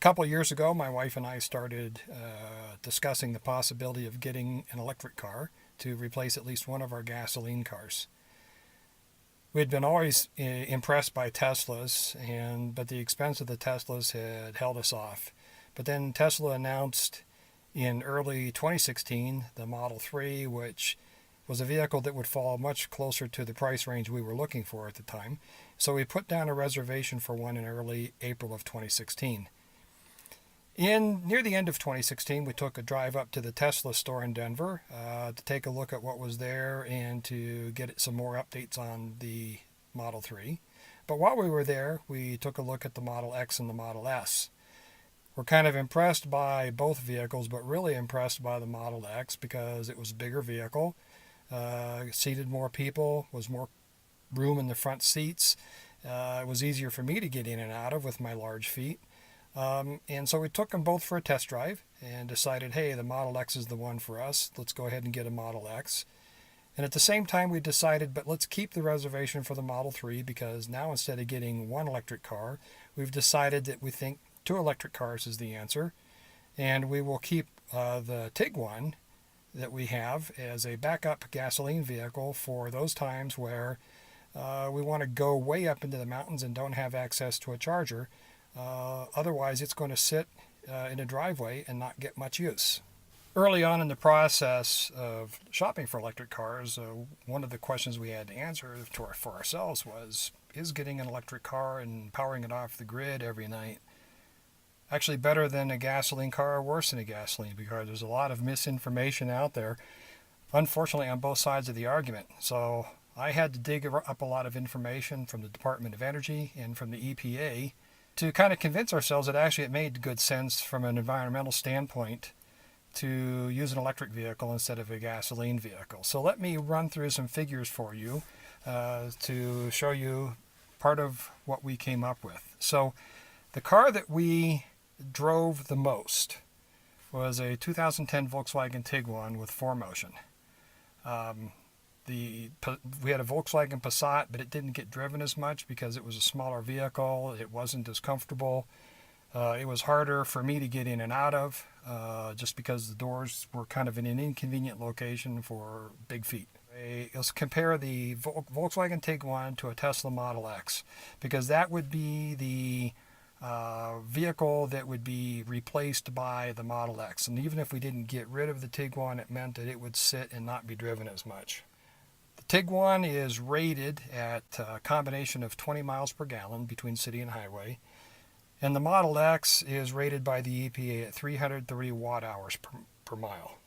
couple of years ago, my wife and I started discussing the possibility of getting an electric car to replace at least one of our gasoline cars. We had been always impressed by Teslas, but the expense of the Teslas had held us off. But then Tesla announced in early 2016 the Model 3, which was a vehicle that would fall much closer to the price range we were looking for at the time. So we put down a reservation for one in early April of 2016. Near the end of 2016, we took a drive up to the Tesla store in Denver to take a look at what was there and to get some more updates on the Model 3. But while we were there, we took a look at the Model X and the Model S. We're kind of impressed by both vehicles, but really impressed by the Model X because it was a bigger vehicle, seated more people, was more room in the front seats. It was easier for me to get in and out of with my large feet. And so we took them both for a test drive and decided, hey, the Model X is the one for us. Let's go ahead and get a Model X. And at the same time, we decided, but let's keep the reservation for the Model 3 because now instead of getting one electric car, we've decided that we think 2 electric cars is the answer. And we will keep the Tiguan that we have as a backup gasoline vehicle for those times where we want to go way up into the mountains and don't have access to a charger. Otherwise, it's going to sit in a driveway and not get much use. Early on in the process of shopping for electric cars, one of the questions we had to answer for ourselves was, is getting an electric car and powering it off the grid every night actually better than a gasoline car or worse than a gasoline? Because there's a lot of misinformation out there, unfortunately, on both sides of the argument. So I had to dig up a lot of information from the Department of Energy and from the EPA to kind of convince ourselves that actually it made good sense from an environmental standpoint to use an electric vehicle instead of a gasoline vehicle. So let me run through some figures for you to show you part of what we came up with. So the car that we drove the most was a 2010 Volkswagen Tiguan with 4Motion. We had a Volkswagen Passat, but it didn't get driven as much because it was a smaller vehicle. It wasn't as comfortable. It was harder for me to get in and out of just because the doors were kind of in an inconvenient location for big feet. Let's compare the Volkswagen Tiguan to a Tesla Model X because that would be the vehicle that would be replaced by the Model X. And even if we didn't get rid of the Tiguan, it meant that it would sit and not be driven as much. The Tiguan is rated at a combination of 20 miles per gallon between city and highway, and the Model X is rated by the EPA at 330 watt-hours per mile.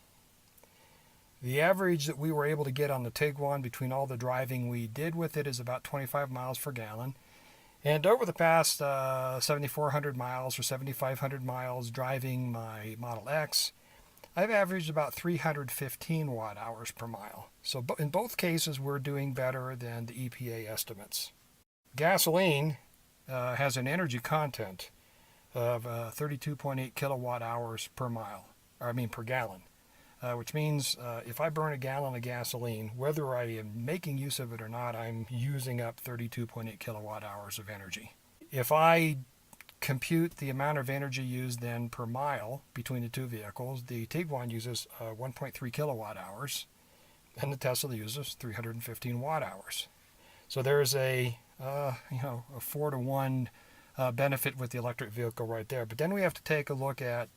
The average that we were able to get on the Tiguan between all the driving we did with it is about 25 miles per gallon. And over the past 7,400 miles or 7,500 miles driving my Model X, I've averaged about 315 watt-hours per mile. So in both cases, we're doing better than the EPA estimates. Gasoline has an energy content of 32.8 kilowatt-hours per gallon, which means if I burn a gallon of gasoline, whether I am making use of it or not, I'm using up 32.8 kilowatt-hours of energy. If I compute the amount of energy used then per mile between the two vehicles, the Tiguan uses 1.3 kilowatt-hours, and the Tesla uses 315 watt-hours. So there's a 4-to-1 benefit with the electric vehicle right there. But then we have to take a look at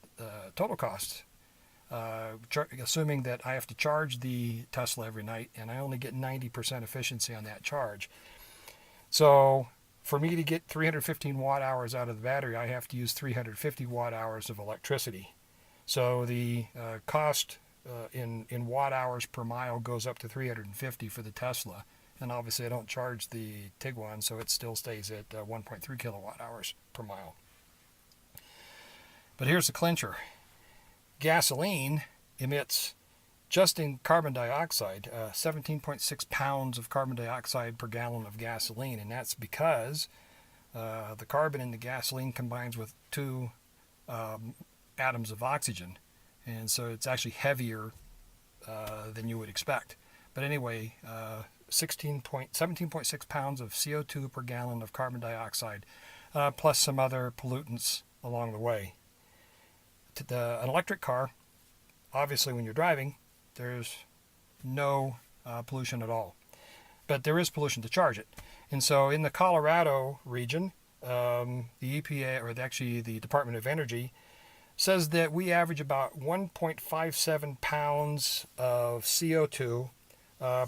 total cost. Assuming that I have to charge the Tesla every night and I only get 90% efficiency on that charge. So for me to get 315 watt-hours out of the battery, I have to use 350 watt-hours of electricity. So the cost in watt-hours per mile goes up to 350 for the Tesla. And obviously I don't charge the Tiguan, so it still stays at 1.3 kilowatt-hours per mile. But here's the clincher. Gasoline emits, just in carbon dioxide, 17.6 pounds of carbon dioxide per gallon of gasoline, and that's because the carbon in the gasoline combines with 2 atoms of oxygen, and so it's actually heavier than you would expect. But anyway, 17.6 pounds of CO2 per gallon of carbon dioxide, plus some other pollutants along the way. An electric car, obviously when you're driving, there's no pollution at all. But there is pollution to charge it. And so in the Colorado region, the EPA, or actually the Department of Energy, says that we average about 1.57 pounds of CO2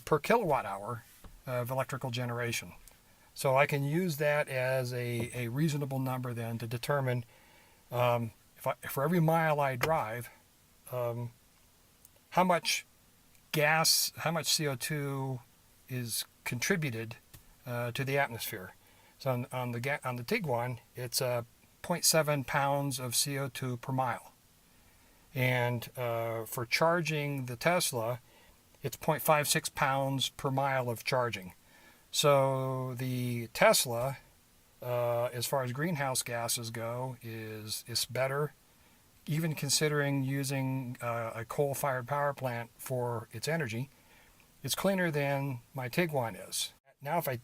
per kilowatt hour of electrical generation. So I can use that as a reasonable number then to determine for every mile I drive, how much CO2 is contributed to the atmosphere. So on the Tiguan, it's 0.7 pounds of CO2 per mile. And for charging the Tesla, it's 0.56 pounds per mile of charging. So the Tesla, as far as greenhouse gases go, is better, even considering using a coal-fired power plant for its energy. It's cleaner than my Tiguan is. Now if I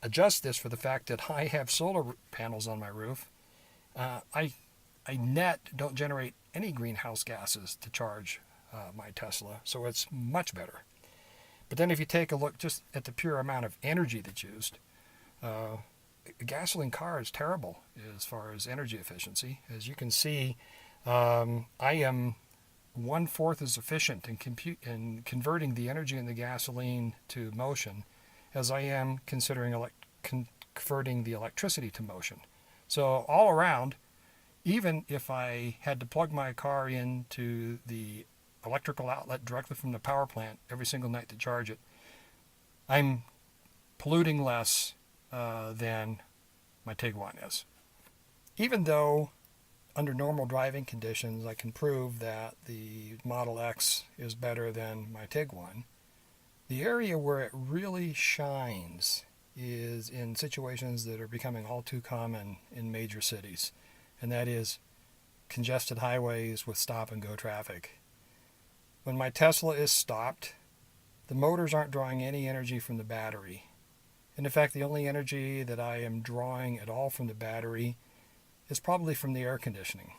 adjust this for the fact that I have solar panels on my roof, I don't generate any greenhouse gases to charge my Tesla, so it's much better. But then if you take a look just at the pure amount of energy that's used, a gasoline car is terrible as far as energy efficiency. As you can see, I am 1/4 as efficient in converting the energy in the gasoline to motion as I am converting the electricity to motion. So all around, even if I had to plug my car into the electrical outlet directly from the power plant every single night to charge it, I'm polluting less than my Tiguan is. Even though under normal driving conditions I can prove that the Model X is better than my Tiguan, the area where it really shines is in situations that are becoming all too common in major cities, and that is congested highways with stop-and-go traffic. When my Tesla is stopped, the motors aren't drawing any energy from the battery. And in fact, the only energy that I am drawing at all from the battery is probably from the air conditioning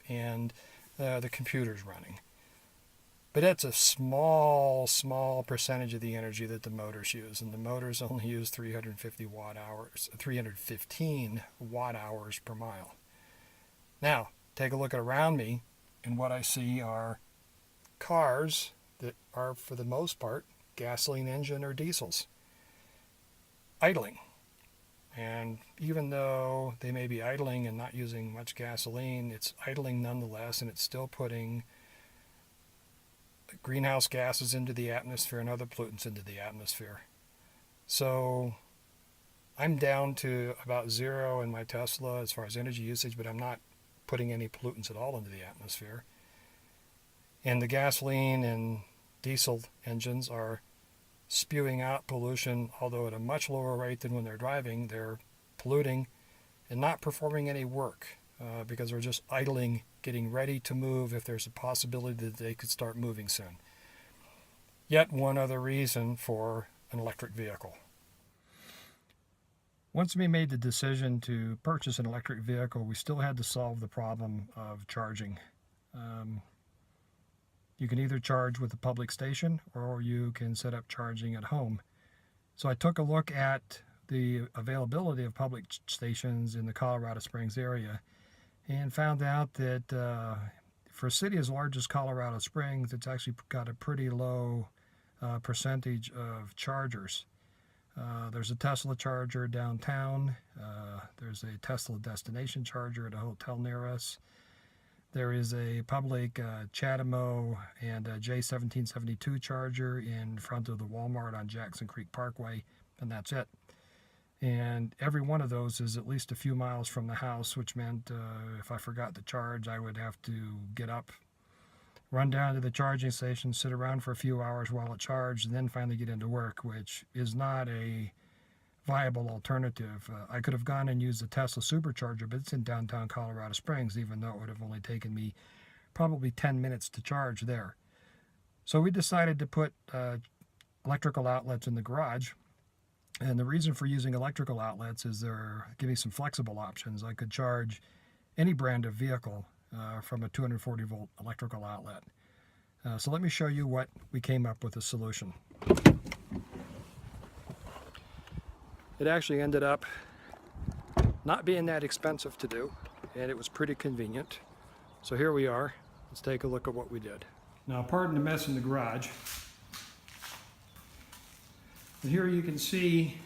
and the computer's running. But that's a small percentage of the energy that the motors use, and the motors only use 315 watt hours per mile. Now, take a look at around me, and what I see are cars that are, for the most part, gasoline engine or diesels, idling. And even though they may be idling and not using much gasoline, it's idling nonetheless, and it's still putting greenhouse gases into the atmosphere and other pollutants into the atmosphere. So I'm down to about zero in my Tesla as far as energy usage, but I'm not putting any pollutants at all into the atmosphere. And the gasoline and diesel engines are spewing out pollution, although at a much lower rate than when they're driving. They're polluting and not performing any work because they're just idling, getting ready to move if there's a possibility that they could start moving soon. Yet one other reason for an electric vehicle. Once we made the decision to purchase an electric vehicle, we still had to solve the problem of charging. You can either charge with a public station or you can set up charging at home. So I took a look at the availability of public stations in the Colorado Springs area and found out that for a city as large as Colorado Springs, it's actually got a pretty low percentage of chargers. There's a Tesla charger downtown. There's a Tesla destination charger at a hotel near us. There is a public Chatamo and a J1772 charger in front of the Walmart on Jackson Creek Parkway, and that's it. And every one of those is at least a few miles from the house, which meant if I forgot to charge, I would have to get up, run down to the charging station, sit around for a few hours while it charged, and then finally get into work, which is not a viable alternative. I could have gone and used the Tesla supercharger, but it's in downtown Colorado Springs, even though it would have only taken me probably 10 minutes to charge there. So we decided to put electrical outlets in the garage. And the reason for using electrical outlets is they're giving some flexible options. I could charge any brand of vehicle from a 240 volt electrical outlet. So let me show you what we came up with a solution. It actually ended up not being that expensive to do, and it was pretty convenient. So here we are. Let's take a look at what we did. Now, pardon the mess in the garage. But here you can see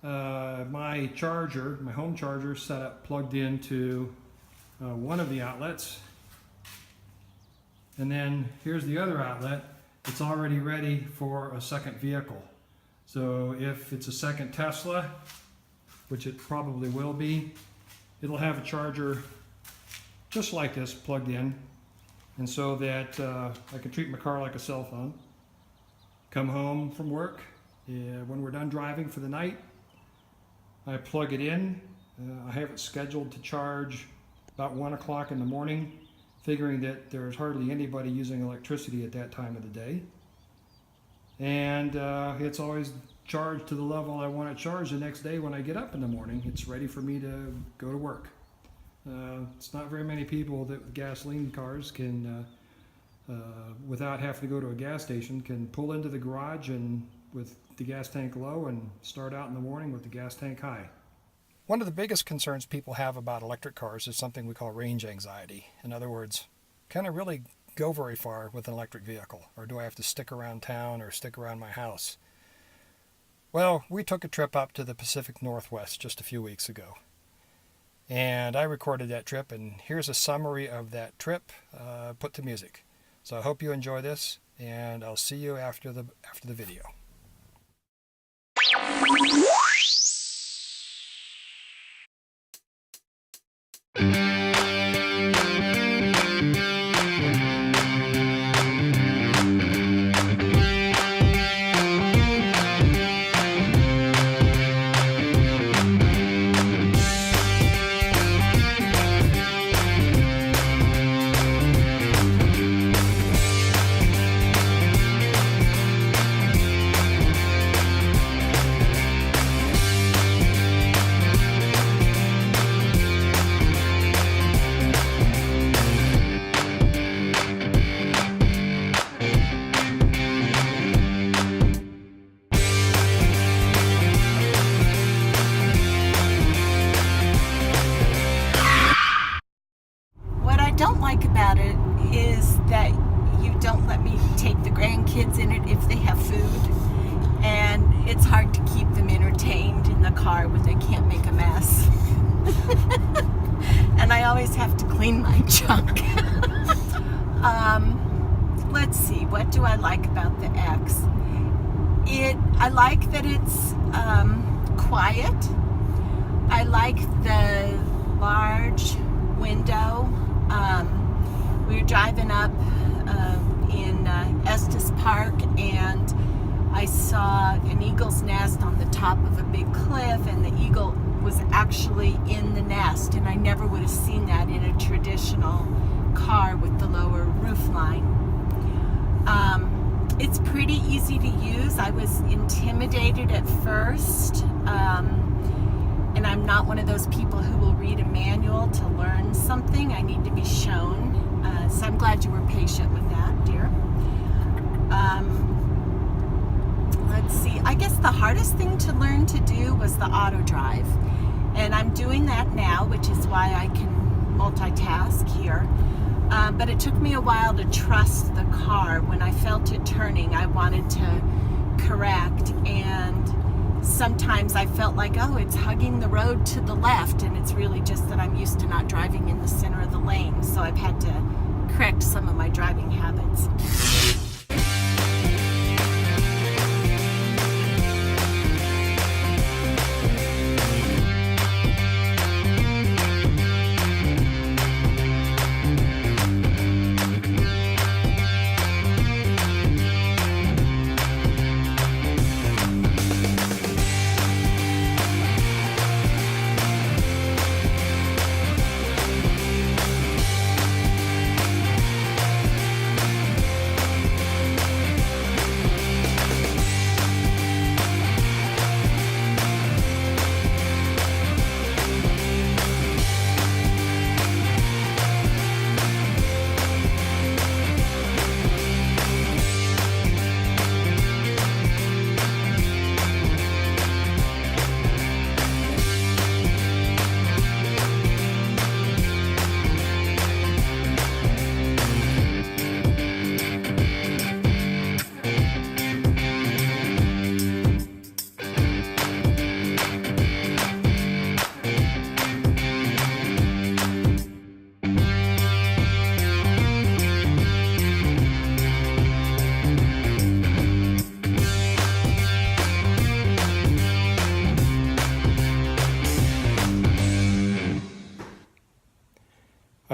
my charger, my home charger, set up plugged into one of the outlets. And then here's the other outlet. It's already ready for a second vehicle. So if it's a second Tesla, which it probably will be, it'll have a charger just like this plugged in, and so that I can treat my car like a cell phone. Come home from work, when we're done driving for the night, I plug it in. I have it scheduled to charge about 1 o'clock in the morning, figuring that there's hardly anybody using electricity at that time of the day. And it's always charged to the level I want it charged the next day when I get up in the morning. It's ready for me to go to work. It's not very many people that with gasoline cars can, without having to go to a gas station, can pull into the garage and with the gas tank low and start out in the morning with the gas tank high. One of the biggest concerns people have about electric cars is something we call range anxiety. In other words, can I really go very far with an electric vehicle, or do I have to stick around town or stick around my house? Well, we took a trip up to the Pacific Northwest just a few weeks ago, and I recorded that trip, and here's a summary of that trip put to music. So I hope you enjoy this, and I'll see you after the video. Don't like about it is that you don't let me take the grandkids in it if they have food, and it's hard to keep them entertained in the car when they can't make a mess. And I always have to clean my junk. Let's see, what do I like about the X? I like that it's quiet. I like the large window. We were driving up in Estes Park, and I saw an eagle's nest on the top of a big cliff, and the eagle was actually in the nest, and I never would have seen that in a traditional car with the lower roof line. It's pretty easy to use. I was intimidated at first, and I'm not one of those people who will read a manual to learn something. I need to be shown. So I'm glad you were patient with that, dear. Let's see. I guess the hardest thing to learn to do was the auto drive. And I'm doing that now, which is why I can multitask here. But it took me a while to trust the car. When I felt it turning, I wanted to correct, and sometimes I felt like, oh, it's hugging the road to the left, and it's really just that I'm used to not driving in the center of the lane, so I've had to correct some of my driving habits.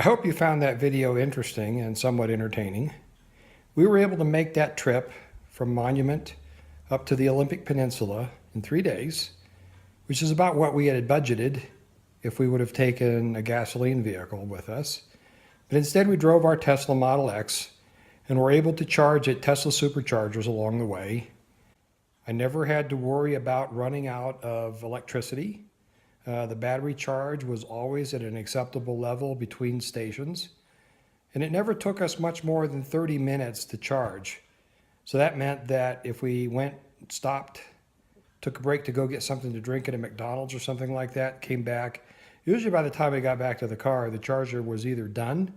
hope you found that video interesting and somewhat entertaining. We were able to make that trip from Monument up to the Olympic Peninsula in 3 days, which is about what we had budgeted if we would have taken a gasoline vehicle with us. But instead we drove our Tesla Model X and were able to charge at Tesla superchargers along the way. I never had to worry about running out of electricity. The battery charge was always at an acceptable level between stations, and it never took us much more than 30 minutes to charge. So that meant that if we stopped, took a break to go get something to drink at a McDonald's or something like that, came back, usually by the time we got back to the car, the charger was either done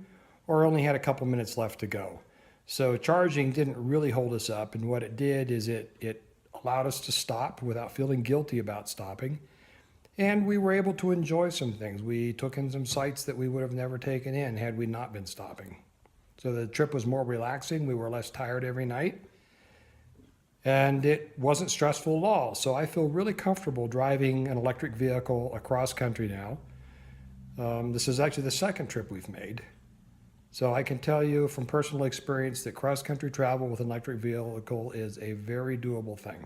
or only had a couple minutes left to go. So charging didn't really hold us up, and what it did is it allowed us to stop without feeling guilty about stopping. And we were able to enjoy some things. We took in some sights that we would have never taken in had we not been stopping. So the trip was more relaxing. We were less tired every night. And it wasn't stressful at all. So I feel really comfortable driving an electric vehicle across country now. This is actually the second trip we've made. So I can tell you from personal experience that cross-country travel with an electric vehicle is a very doable thing.